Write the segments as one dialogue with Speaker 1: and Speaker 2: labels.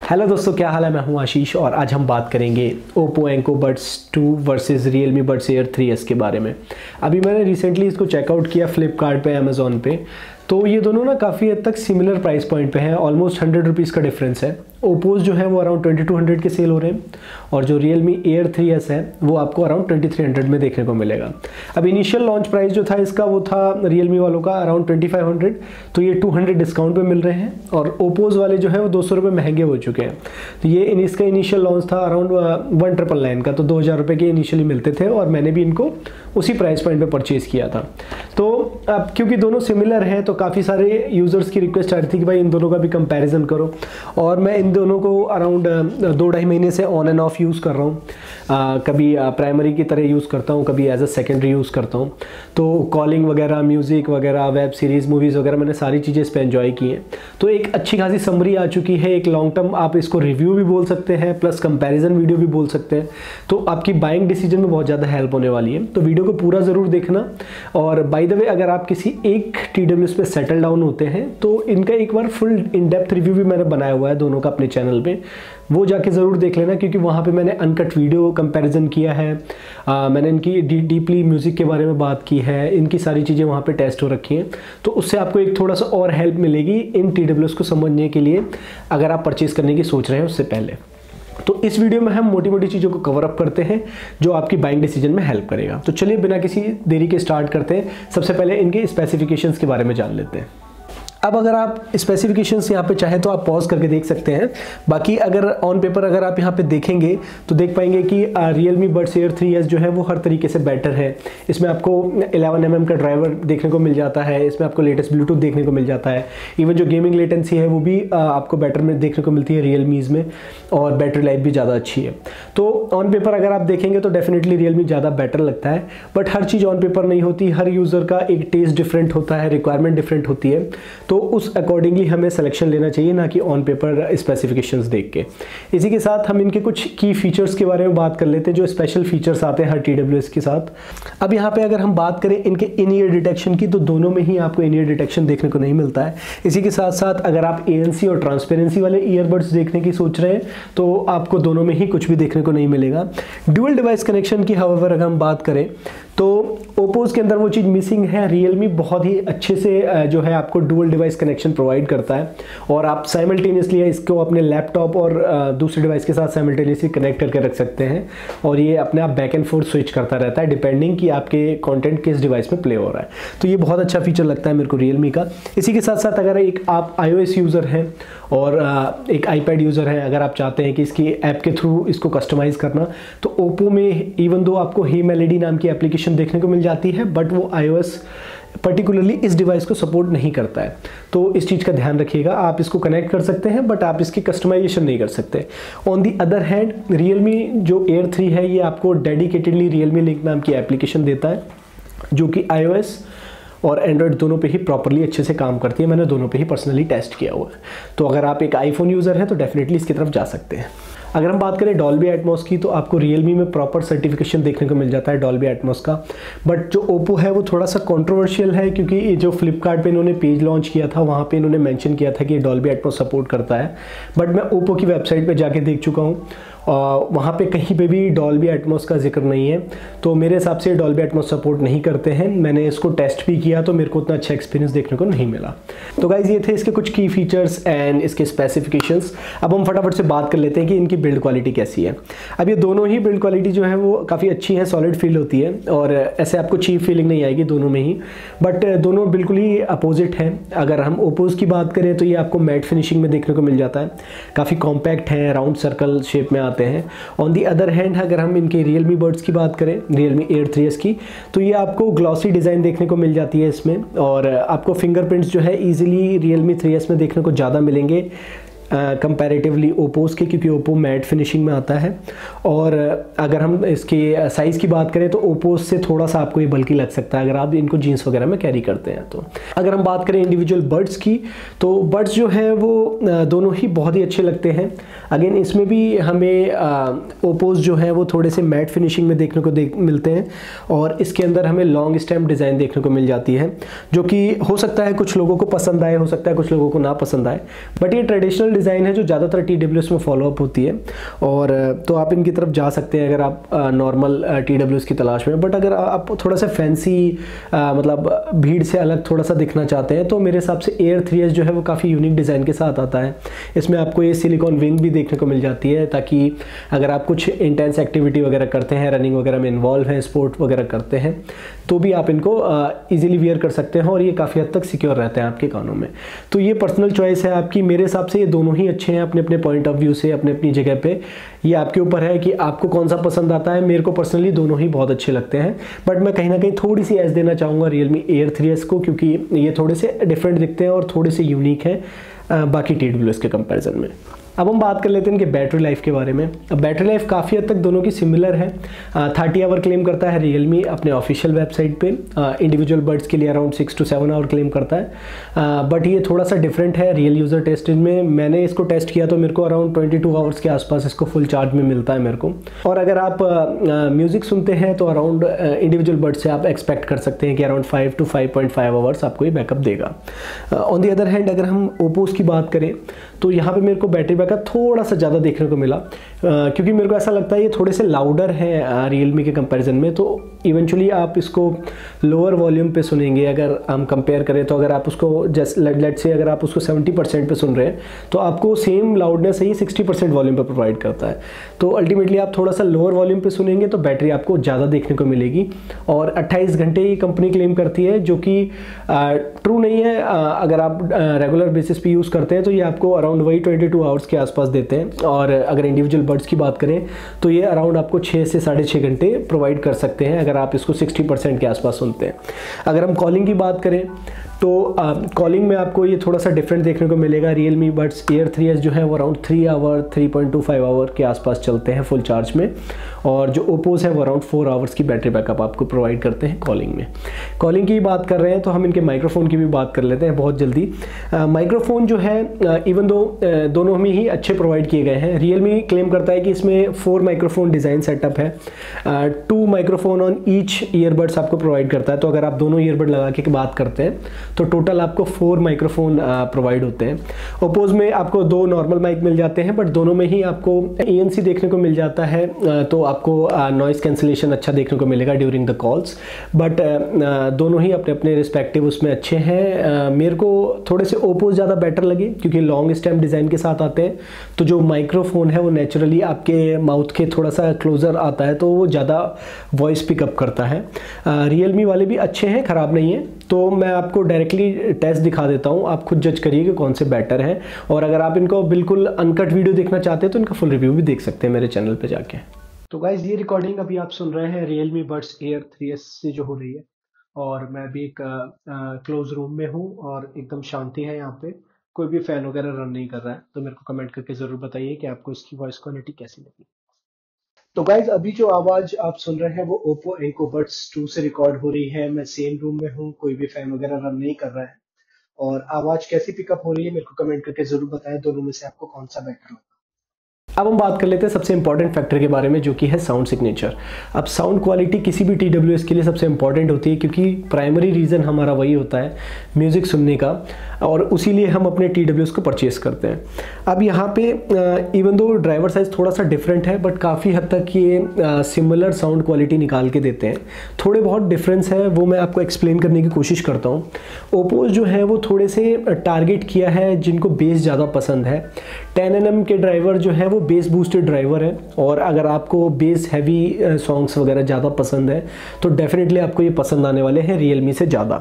Speaker 1: Hello दोस्तों, क्या हाल है। मैं हूं आशीष और आज हम बात करेंगे Oppo Enco Buds 2 versus Realme Buds Air 3s के बारे में। अभी मैंने रिसेंटली इसको चेकआउट किया फ्लिपकार्ट पे, अमेज़ॉन पे। तो ये दोनों ना काफ़ी हद तक सिमिलर प्राइस पॉइंट पे हैं, ऑलमोस्ट 100 रुपीज़ का डिफरेंस है। ओप्पोज जो है वो अराउंड 2200 के सेल हो रहे हैं और जो Realme Air 3s है वो आपको अराउंड 2300 में देखने को मिलेगा। अब इनिशियल लॉन्च प्राइस जो था इसका वो था Realme वालों का अराउंड 2500, तो ये 200 डिस्काउंट पे मिल रहे हैं और ओप्पोज वाले जो है वो 200 रुपये महंगे हो चुके हैं। तो ये इसका इनिशियल लॉन्च था अराउंड 1999 का, तो 2000 रुपये के इनिशियली मिलते थे और मैंने भी इनको उसी प्राइस पॉइंट पे परचेज़ किया था। तो अब क्योंकि दोनों सिमिलर हैं तो काफ़ी सारे यूज़र्स की रिक्वेस्ट आ रही थी कि भाई इन दोनों का भी कंपैरिजन करो, और मैं इन दोनों को अराउंड 2-2.5 महीने से ऑन एंड ऑफ यूज़ कर रहा हूँ। कभी प्राइमरी की तरह यूज़ करता हूँ, कभी एज अ सेकेंडरी यूज़ करता हूँ। तो कॉलिंग वगैरह, म्यूज़िक वगैरह, वेब सीरीज़, मूवीज़ वगैरह मैंने सारी चीज़ें इस पर एंजॉय की हैं। तो एक अच्छी खासी समरी आ चुकी है, एक लॉन्ग टर्म आप इसको रिव्यू भी बोल सकते हैं प्लस कंपैरिजन वीडियो भी बोल सकते हैं। तो आपकी बाइंग डिसीजन में बहुत ज़्यादा हेल्प होने वाली है, तो वीडियो को पूरा ज़रूर देखना। और बाय द वे, अगर आप किसी एक TWS पे सेटल डाउन होते हैं तो इनका एक बार फुल इन डेप्थ रिव्यू भी मैंने बनाया हुआ है दोनों का अपने चैनल पे, वो जाके ज़रूर देख लेना, क्योंकि वहाँ पे मैंने अनकट वीडियो कंपैरिजन किया है। मैंने इनकी डीपली म्यूज़िक के बारे में बात की है, इनकी सारी चीज़ें वहाँ पे टेस्ट हो रखी हैं। तो उससे आपको एक थोड़ा सा और हेल्प मिलेगी इन TWS को समझने के लिए, अगर आप परचेज़ करने की सोच रहे हैं उससे पहले। तो इस वीडियो में हम मोटी मोटी चीज़ों को कवर अप करते हैं जो आपकी बाइंग डिसीजन में हेल्प करेगा। तो चलिए बिना किसी देरी के स्टार्ट करते हैं। सबसे पहले इनके स्पेसिफिकेशंस के बारे में जान लेते हैं। अब अगर आप स्पेसिफिकेशंस यहाँ पे चाहें तो आप पॉज करके देख सकते हैं। बाकी अगर ऑन पेपर अगर आप यहाँ पे देखेंगे तो देख पाएंगे कि Realme Buds Air 3s जो है वो हर तरीके से बेटर है। इसमें आपको 11mm का ड्राइवर देखने को मिल जाता है, इसमें आपको लेटेस्ट ब्लूटूथ देखने को मिल जाता है। इवन जो गेमिंग लेटेंसी है वो भी आपको बेटर में देखने को मिलती है Realme's में, और बैटरी लाइफ भी ज़्यादा अच्छी है। तो ऑन पेपर अगर आप देखेंगे तो डेफिनेटली Realme ज़्यादा बेटर लगता है, but her cheese on paper नहीं होती। हर यूज़र का एक टेस्ट डिफरेंट होता है, रिक्वायरमेंट डिफरेंट होती है, तो उस अकॉर्डिंगली हमें सिलेक्शन लेना चाहिए, ना कि ऑन पेपर स्पेसिफिकेशंस देख के। इसी के साथ हम इनके कुछ की फीचर्स के बारे में बात कर लेते हैं, जो स्पेशल फीचर्स आते हैं हर TWS के साथ। अब यहाँ पे अगर हम बात करें इनके इन ईयर डिटेक्शन की, तो दोनों में ही आपको इन ईयर डिटेक्शन देखने को नहीं मिलता है। इसी के साथ साथ अगर आप ANC और ट्रांसपेरेंसी वाले ईयरबड्स देखने की सोच रहे हैं तो आपको दोनों में ही कुछ भी देखने को नहीं मिलेगा। ड्यूअल डिवाइस कनेक्शन की हाउएवर अगर हम बात करें तो ओप्पोज के अंदर वो चीज़ मिसिंग है। Realme बहुत ही अच्छे से जो है आपको डुअल डिवाइस कनेक्शन प्रोवाइड करता है, और आप साइमल्टेनियसली इसको अपने लैपटॉप और दूसरे डिवाइस के साथ साइमल्टेनियसली कनेक्ट करके रख सकते हैं, और ये अपने आप बैक एंड फोर्थ स्विच करता रहता है डिपेंडिंग कि आपके कंटेंट किस डिवाइस में प्ले हो रहा है। तो ये बहुत अच्छा फीचर लगता है मेरे को Realme का। इसी के साथ साथ अगर एक आप iOS यूज़र हैं और एक iPad यूज़र है, अगर आप चाहते हैं कि इसकी ऐप के थ्रू इसको कस्टमाइज़ करना, तो ओप्पो में इवन दो आपको हे मेलेडी नाम की एप्लीकेशन देखने को मिल जाती है, बट वो iOS पर्टिकुलरली इस डिवाइस को सपोर्ट नहीं करता है। तो इस चीज़ का ध्यान रखिएगा। आप इसको कनेक्ट कर सकते हैं बट आप इसकी कस्टमाइजेशन नहीं कर सकते। On the other hand Realme जो Air 3 है ये आपको डेडिकेटेडली Realme लिंक नाम की एप्लीकेशन देता है, जो कि iOS और एंड्रॉयड दोनों पे ही प्रॉपरली अच्छे से काम करती है। मैंने दोनों पे ही पर्सनली टेस्ट किया हुआ है। तो अगर आप एक आईफोन यूज़र हैं तो डेफिनेटली इसकी तरफ जा सकते हैं। अगर हम बात करें Dolby Atmos की, तो आपको Realme में प्रॉपर सर्टिफिकेशन देखने को मिल जाता है Dolby Atmos का, बट जो Oppo है वो थोड़ा सा कंट्रोवर्शियल है, क्योंकि ये जो फ्लिपकार्ट पे इन्होंने पेज लॉन्च किया था वहाँ पे इन्होंने मेंशन किया था कि ये Dolby Atmos सपोर्ट करता है, बट मैं Oppo की वेबसाइट पे जाके देख चुका हूँ, वहाँ पे कहीं पे भी Dolby Atmos का जिक्र नहीं है। तो मेरे हिसाब से Dolby Atmos सपोर्ट नहीं करते हैं। मैंने इसको टेस्ट भी किया तो मेरे को उतना अच्छा एक्सपीरियंस देखने को नहीं मिला। तो गाइज ये थे इसके कुछ की फीचर्स एंड इसके स्पेसिफिकेशंस। अब हम फटाफट से बात कर लेते हैं कि इनकी बिल्ड क्वालिटी कैसी है। अब ये दोनों ही बिल्ड क्वालिटी जो है वो काफ़ी अच्छी है, सॉलिड फील होती है, और ऐसे आपको चीप फीलिंग नहीं आएगी दोनों में ही, बट दोनों बिल्कुल ही अपोजिट हैं। अगर हम ओप्पोज की बात करें तो ये आपको मैट फिनिशिंग में देखने को मिल जाता है, काफ़ी कॉम्पैक्ट है, राउंड सर्कल शेप में आते हैं। ऑन दी अदर हैंड अगर हम इनके Realme Buds की बात करें, Realme Air 3s की, तो ये आपको ग्लॉसी डिज़ाइन देखने को मिल जाती है इसमें, और आपको फिंगरप्रिंट्स जो है ईजिली Realme 3s में देखने को ज़्यादा मिलेंगे कंपैरेटिवली ओप्पोज के, क्योंकि ओप्पो मैट फिनिशिंग में आता है। और अगर हम इसके साइज़ की बात करें तो ओप्पोज से थोड़ा सा आपको ये बल्कि लग सकता है अगर आप इनको जीन्स वगैरह में कैरी करते हैं। तो अगर हम बात करें इंडिविजुअल बड्स की, तो बड्स जो है वो दोनों ही बहुत ही अच्छे लगते हैं। अगेन इसमें भी हमें ओप्पोज जो है वो थोड़े से मैट फिनिशिंग में देखने को मिलते हैं, और इसके अंदर हमें लॉन्ग स्टैम्प डिज़ाइन देखने को मिल जाती है, जो कि हो सकता है कुछ लोगों को पसंद आए, हो सकता है कुछ लोगों को ना पसंद आए, बट ये ट्रेडिशनल डिज़ाइन है जो ज़्यादातर TWS में फॉलोअप होती है, और तो आप इनकी तरफ जा सकते हैं अगर आप नॉर्मल TWS की तलाश में। बट अगर आप थोड़ा सा फैंसी मतलब भीड़ से अलग थोड़ा सा दिखना चाहते हैं तो मेरे हिसाब से Air 3s जो है वो काफ़ी यूनिक डिज़ाइन के साथ आता है। इसमें आपको ये सिलिकॉन विंग भी देखने को मिल जाती है, ताकि अगर आप कुछ इंटेंस एक्टिविटी वगैरह करते हैं, रनिंग वगैरह में इन्वॉल्व हैं, स्पोर्ट वगैरह करते हैं, तो भी आप इनको ईजिली वियर कर सकते हैं और ये काफ़ी हद तक सिक्योर रहते हैं आपके कानों में। तो ये पर्सनल चॉइस है आपकी। मेरे हिसाब से ये दोनों ही अच्छे हैं अपने अपने पॉइंट ऑफ व्यू से, अपने अपनी जगह पे। ये आपके ऊपर है कि आपको कौन सा पसंद आता है। मेरे को पर्सनली दोनों ही बहुत अच्छे लगते हैं, बट मैं कहीं ना कहीं थोड़ी सी एज देना चाहूँगा Realme Air 3s को, क्योंकि ये थोड़े से डिफरेंट दिखते हैं और थोड़े से यूनिक हैं बाकी TWS के कंपैरिजन में। अब हम बात कर लेते हैं इनके बैटरी लाइफ के बारे में। अब बैटरी लाइफ काफ़ी हद तक दोनों की सिमिलर है। 30 आवर क्लेम करता है Realme अपने ऑफिशियल वेबसाइट पे। इंडिविजुअल बर्ड्स के लिए अराउंड 6 to 7 आवर क्लेम करता है, बट ये थोड़ा सा डिफरेंट है रियल यूज़र टेस्ट में। मैंने इसको टेस्ट किया तो मेरे को अराउंड 22 आवर्स के आसपास इसको फुल चार्ज में मिलता है मेरे को। और अगर आप म्यूज़िक सुनते हैं तो अराउंड इंडिविजुअल बर्ड से आप एक्सपेक्ट कर सकते हैं कि अराउंड 5 to 5.5 आवर्स आपको ये बैकअप देगा। ऑन दी अदर हैंड अगर हम ओप्पोस की बात करें तो यहाँ पे मेरे को बैटरी बैकअप थोड़ा सा ज़्यादा देखने को मिला, क्योंकि मेरे को ऐसा लगता है ये थोड़े से लाउडर हैं Realme के कंपैरिजन में। तो इवेंचुअली आप इसको लोअर वॉल्यूम पे सुनेंगे अगर हम कंपेयर करें तो। अगर आप उसको जस्ट लेट से अगर आप उसको 70% पे सुन रहे हैं तो आपको सेम लाउडनेस ही 60% वॉल्यूम पे प्रोवाइड करता है। तो अल्टीमेटली आप थोड़ा सा लोअर वॉल्यूम पे सुनेंगे तो बैटरी आपको ज़्यादा देखने को मिलेगी। और 28 घंटे ही कंपनी क्लेम करती है, जो कि ट्रू नहीं है। अगर आप रेगुलर बेसिस पे यूज़ करते हैं तो ये आपको अराउंड वही 22 आवर्स के आसपास देते हैं। और अगर इंडिविजुअल बर्ड्स की बात करें तो ये अराउंड आपको 6 से 6.5 घंटे प्रोवाइड कर सकते हैं अगर आप इसको 60% के आसपास सुनते हैं। अगर हम कॉलिंग की बात करें तो कॉलिंग में आपको ये थोड़ा सा डिफरेंट देखने को मिलेगा। Realme Buds Air 3s जो है वो अराउंड 3 आवर 3.25 आवर के आसपास चलते हैं फुल चार्ज में, और जो ओप्पोस है वो अराउंड 4 आवर्स की बैटरी बैकअप आपको प्रोवाइड करते हैं कॉलिंग में। कॉलिंग की बात कर रहे हैं तो हम इनके माइक्रोफोन की भी बात कर लेते हैं बहुत जल्दी। माइक्रोफोन जो है इवन दो दोनों में ही अच्छे प्रोवाइड किए गए हैं। Realme क्लेम करता है कि इसमें 4 माइक्रोफोन डिज़ाइन सेटअप है, 2 माइक्रोफोन ऑन ईच ईयरबड्स आपको प्रोवाइड करता है। तो अगर आप दोनों ईयरबड लगा के बात करते हैं तो टोटल आपको 4 माइक्रोफोन प्रोवाइड होते हैं। ओप्पोज में आपको 2 नॉर्मल माइक मिल जाते हैं, बट दोनों में ही आपको ANC देखने को मिल जाता है, तो आपको नॉइस कैंसिलेशन अच्छा देखने को मिलेगा ड्यूरिंग द कॉल्स। बट दोनों ही अपने अपने रिस्पेक्टिव उसमें अच्छे हैं। मेरे को थोड़े से ओप्पोज ज़्यादा बेटर लगे क्योंकि लॉन्ग स्टेम डिज़ाइन के साथ आते हैं, तो जो माइक्रोफोन है वो नेचुरली आपके माउथ के थोड़ा सा क्लोज़र आता है, तो वो ज़्यादा वॉइस पिकअप करता है। Realme वाले भी अच्छे हैं, ख़राब नहीं है। तो मैं आपको डायरेक्टली टेस्ट दिखा देता हूँ, आप खुद जज करिए कि कौन से बेटर हैं। और अगर आप इनको बिल्कुल अनकट वीडियो देखना चाहते हैं तो इनका फुल रिव्यू भी देख सकते हैं मेरे चैनल पे जाके। तो गाइज ये रिकॉर्डिंग अभी आप सुन रहे हैं Realme Buds Air 3s से जो हो रही है, और मैं अभी एक क्लोज रूम में हूँ और एकदम शांति है यहाँ पे, कोई भी फैन वगैरह रन नहीं कर रहा है। तो मेरे को कमेंट करके ज़रूर बताइए कि आपको इसकी वॉइस क्वालिटी कैसी लगी। तो गाइज अभी जो आवाज़ आप सुन रहे हैं वो Oppo Enco Buds 2 से रिकॉर्ड हो रही है। मैं सेम रूम में हूँ, कोई भी फैन वगैरह रन नहीं कर रहा है। और आवाज़ कैसी पिकअप हो रही है मेरे को कमेंट करके ज़रूर बताएं, दोनों में से आपको कौन सा बेटर लगा। अब हम बात कर लेते हैं सबसे इंपॉर्टेंट फैक्टर के बारे में, जो कि है साउंड सिग्नेचर। अब साउंड क्वालिटी किसी भी TWS के लिए सबसे इंपॉर्टेंट होती है, क्योंकि प्राइमरी रीज़न हमारा वही होता है म्यूज़िक सुनने का, और उसी लिए हम अपने TWS को परचेस करते हैं। अब यहाँ पे इवन दो ड्राइवर साइज़ थोड़ा सा डिफरेंट है, बट काफ़ी हद तक ये सिमिलर साउंड क्वालिटी निकाल के देते हैं। थोड़े बहुत डिफरेंस है, वो मैं आपको एक्सप्लेन करने की कोशिश करता हूँ। ओप्पोज जो है वो थोड़े से टारगेट किया है जिनको बेस ज़्यादा पसंद है। 10nm के ड्राइवर जो है वो बेस बूस्टेड ड्राइवर है, और अगर आपको बेस हैवी सॉन्ग्स वगैरह ज़्यादा पसंद है तो डेफिनेटली आपको ये पसंद आने वाले हैं Realme से ज़्यादा।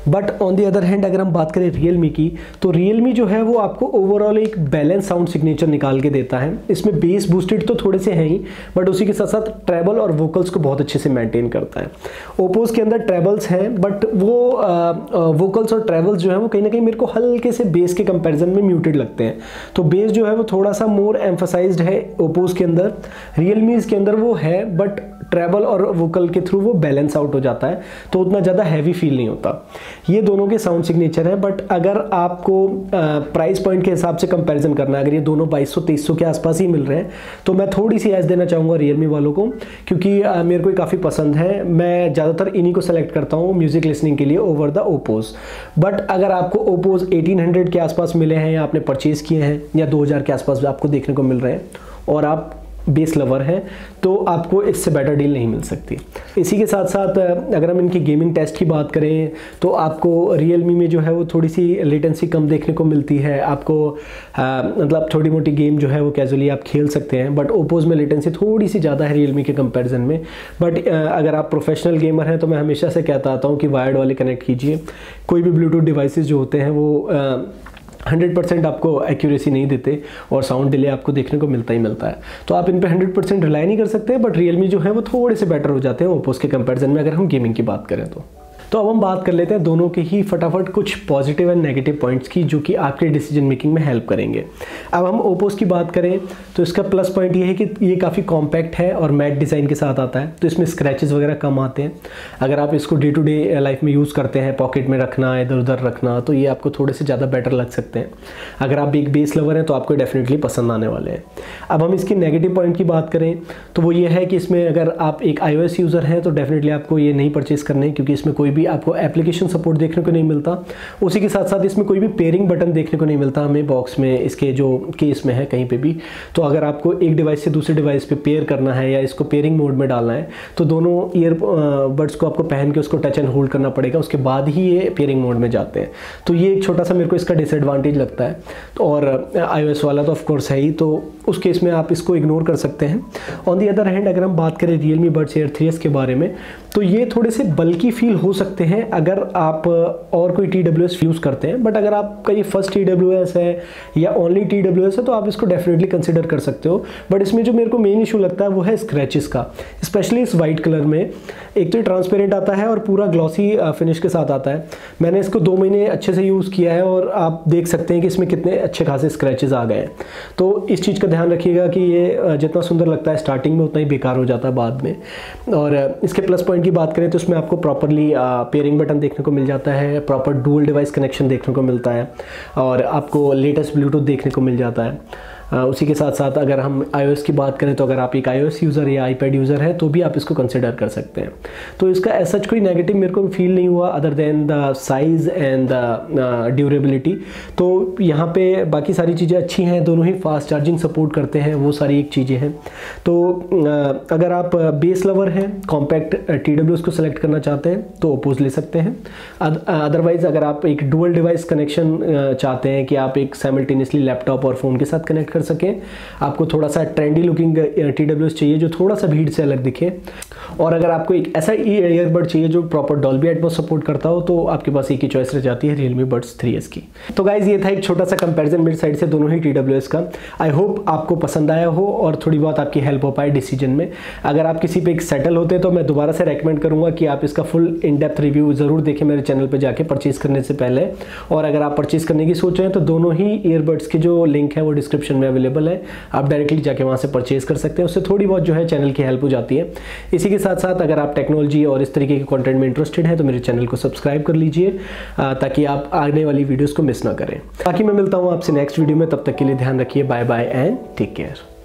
Speaker 1: But on the other hand अगर हम बात करें Realme की, तो Realme जो है वो आपको ओवरऑल एक बैलेंस साउंड सिग्नेचर निकाल के देता है। इसमें बेस बूस्टेड तो थोड़े से हैं ही, बट उसी के साथ साथ ट्रेबल और वोकल्स को बहुत अच्छे से मेंटेन करता है। ओप्पोज के अंदर ट्रेबल्स हैं, बट वो वोकल्स और ट्रेबल्स जो है वो कहीं ना कहीं मेरे को हल्के से बेस के कंपैरिजन में म्यूटेड लगते हैं। तो बेस जो है वो थोड़ा सा मोर एम्फसाइज्ड है ओप्पोज के अंदर, Realme के अंदर वो है, बट ट्रेबल और वोकल के थ्रू वो बैलेंस आउट हो जाता है, तो उतना ज़्यादा हैवी फील नहीं होता। ये दोनों के साउंड सिग्नेचर है। बट अगर आपको प्राइस पॉइंट के हिसाब से कंपैरिजन करना है, अगर ये दोनों 2200-2300 के आसपास ही मिल रहे हैं, तो मैं थोड़ी सी एज देना चाहूँगा रियलमी वालों को, क्योंकि मेरे को काफ़ी पसंद है। मैं ज़्यादातर इन्हीं को सेलेक्ट करता हूँ म्यूजिक लिसनिंग के लिए ओवर द ओप्पोज। बट अगर आपको ओप्पोज 1800 के आसपास मिले हैं या आपने परचेज़ किए हैं या 2000 के आसपास आपको देखने को मिल रहे हैं और आप बेस लवर हैं, तो आपको इससे बेटर डील नहीं मिल सकती। इसी के साथ साथ अगर हम इनकी गेमिंग टेस्ट की बात करें तो आपको रियलमी में जो है वो थोड़ी सी लेटेंसी कम देखने को मिलती है। आपको मतलब थोड़ी मोटी गेम जो है वो कैजुअली आप खेल सकते हैं, बट ओप्पोज में लेटेंसी थोड़ी सी ज़्यादा है रियलमी के कंपैरिजन में। बट अगर आप प्रोफेशनल गेमर हैं तो मैं हमेशा से कहता आता हूँ कि वायर्ड वाले कनेक्ट कीजिए। कोई भी ब्लूटूथ डिवाइसेस जो होते हैं वो 100% आपको एक्यूरेसी नहीं देते और साउंड डिले आपको देखने को मिलता ही मिलता है। तो आप इन पे 100% रिलाई नहीं कर सकते, बट रियलमी जो है वो थोड़े से बेटर हो जाते हैं ओप्पोस के कंपैरिजन में, अगर हम गेमिंग की बात करें तो अब हम बात कर लेते हैं दोनों के ही फटाफट कुछ पॉजिटिव एंड नेगेटिव पॉइंट्स की, जो कि आपके डिसीजन मेकिंग में हेल्प करेंगे। अब हम ओप्पोस की बात करें तो इसका प्लस पॉइंट ये है कि ये काफ़ी कॉम्पैक्ट है और मैट डिज़ाइन के साथ आता है, तो इसमें स्क्रैचेस वगैरह कम आते हैं। अगर आप इसको डे टू डे लाइफ में यूज़ करते हैं, पॉकेट में रखना, इधर उधर रखना, तो ये आपको थोड़े से ज़्यादा बेटर लग सकते हैं। अगर आप एक बेस लवर हैं तो आपको डेफिनेटली पसंद आने वाले हैं। अब हम इसकी नेगेटिव पॉइंट की बात करें तो वो ये है कि इसमें अगर आप एक iOS यूज़र हैं तो डेफिनेटली आपको ये नहीं परचेज़ करने, क्योंकि इसमें कोई भी आपको एप्लीकेशन सपोर्ट देखने को नहीं मिलता। उसी के साथ साथ इसमें कोई भी पेयरिंग बटन देखने को नहीं मिलता हमें बॉक्स में, इसके जो केस में है कहीं पे भी। तो अगर आपको एक डिवाइस से दूसरे डिवाइस पे पेयर करना है या इसको पेयरिंग मोड में डालना है, तो दोनों ईयरबड्स को आपको पहन के उसको टच एंड होल्ड करना पड़ेगा, उसके बाद ही ये पेयरिंग मोड में जाते हैं। तो ये एक छोटा सा मेरे को इसका डिसएडवांटेज लगता है। और iOS वाला तो ऑफकोर्स है ही, तो उस केस में आप इसको इग्नोर कर सकते हैं। ऑन दी अदर हैंड अगर हम बात करें Realme Buds Air 3s के बारे में, तो ये थोड़े से बल्की फील हो सकते हैं अगर आप और कोई TWS यूज़ करते हैं। बट अगर आपका ये फर्स्ट TWS है या ओनली TWS है तो आप इसको डेफिनेटली कंसिडर कर सकते हो। बट इसमें जो मेरे को मेन इशू लगता है वो है स्क्रैचेस का, स्पेशली इस वाइट कलर में। एक तो ये ट्रांसपेरेंट आता है और पूरा ग्लॉसी फिनिश के साथ आता है। मैंने इसको 2 महीने अच्छे से यूज़ किया है और आप देख सकते हैं कि इसमें कितने अच्छे खासे स्क्रैचेस आ गए हैं। तो इस चीज़ का ध्यान रखिएगा कि ये जितना सुंदर लगता है स्टार्टिंग में उतना ही बेकार हो जाता है बाद में। और इसके प्लस पॉइंट की बात करें तो इसमें आपको प्रॉपरली पेयरिंग बटन देखने को मिल जाता है, प्रॉपर डुअल डिवाइस कनेक्शन देखने को मिलता है और आपको लेटेस्ट ब्लूटूथ देखने को मिल जाता है। उसी के साथ साथ अगर हम iOS की बात करें तो अगर आप एक iOS यूज़र या iPad यूज़र हैं तो भी आप इसको कंसिडर कर सकते हैं। तो इसका ऐसा कोई नेगेटिव मेरे को फील नहीं हुआ other than the size and the durability. तो यहाँ पे बाकी सारी चीज़ें अच्छी हैं, दोनों ही फास्ट चार्जिंग सपोर्ट करते हैं, वो सारी एक चीज़ें हैं। तो अगर आप बेस लवर हैं, कॉम्पैक्ट TWS को सेलेक्ट करना चाहते हैं तो ओप्पोज ले सकते हैं। अदरवाइज़ अगर आप एक डुअल डिवाइस कनेक्शन चाहते हैं कि आप एक साइमल्टेनियसली लैपटॉप और फ़ोन के साथ कनेक्ट कर सकें, आपको थोड़ा सा ट्रेंडी लुकिंग TWS चाहिए जो थोड़ा सा भीड़ से अलग दिखे, और अगर आपको एक ऐसा ईयरबड चाहिए जो प्रॉपर डॉल्बी एटमॉस सपोर्ट करता हो, तो आपके पास एक ही चॉइस रह जाती है Realme Buds 3s की। तो गाइज ये था एक छोटा सा कंपैरिजन मेरी साइड से दोनों ही TWS का। आई होप आपको पसंद आया हो और थोड़ी बहुत आपकी हेल्प हो पाए डिसीजन में। अगर आप किसी पे एक सेटल होते तो मैं दोबारा से रेकमेंड करूंगा कि आप इसका फुल इन डेप्थ रिव्यू जरूर देखें मेरे चैनल पर जाके परचेज करने से पहले। और अगर आप परचेज करने की सोच रहे हैं तो दोनों ही ईयरबड्स की जो लिंक है वो डिस्क्रिप्शन में अवेलेबल है, आप डायरेक्टली जाके वहाँ से परचेज कर सकते हैं। उससे थोड़ी बहुत जो है चैनल की हेल्प हो जाती है। इसी के साथ साथ अगर आप टेक्नोलॉजी और इस तरीके के कंटेंट में इंटरेस्टेड हैं तो मेरे चैनल को सब्सक्राइब कर लीजिए ताकि आप आने वाली वीडियोस को मिस ना करें। बाकी मैं मिलता हूँ आपसे नेक्स्ट वीडियो में, तब तक के लिए ध्यान रखिए। Bye bye and take care.